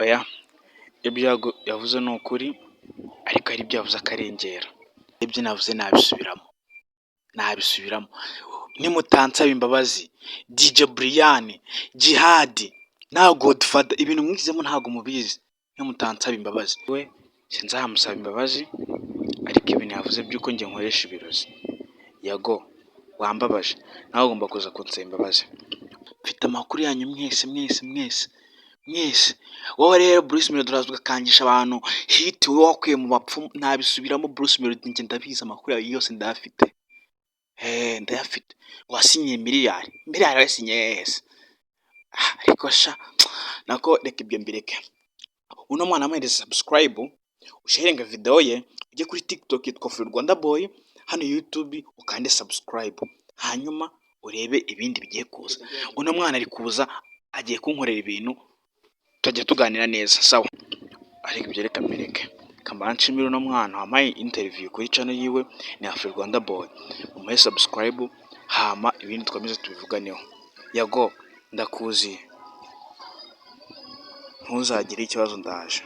oya ibyo yavuze ni ukuri, ariko hari ibyo yavuze akarengera. Ibyo navuze nabisubiramo nimutansaba imbabazi. DJ Brian, Jihad na Godfather, ibintu mwizemo ntabwo mubizi. Nimutansaba imbabazi we sinzamusaba imbabazi, ariko ibintu yavuze by'uko njye nkoresha ibirozi, Yago wambabaje, nawe ugomba kuza kunsaba imbabazi. Mfite amakuru yanyu mwese. Wowe rero Bruce Melody uraza ugakangisha abantu hit, wowe wakuye mu bapfu. Nabisubiramo, Bruce Melody njye ndabizi, amakuru yawe yose ndayafite. Ndayafite. Wasinyiye miliyari wasinyiye hese. Ariko sha nako reka ibyo mbireke. Uno mwana amuhereza subscribe, usharinga video ye, ujye kuri TikTok yitwa Free Rwanda Boy, hano YouTube ukande subscribe, hanyuma urebe ibindi bigiye kuza. Uno mwana ari kuza agiye kunkorera ibintu, tujya tuganira neza, sawa? Ariko ibyo reka mbireke. Kambanshimira uno mwana wampaye interview kuri channel yiwe ni Free Rwanda Boy. Umuhe subscribe, hama ibindi twamize tubivuganeho. Yago ndakuzi, ntuzagire ikibazo, ndaje.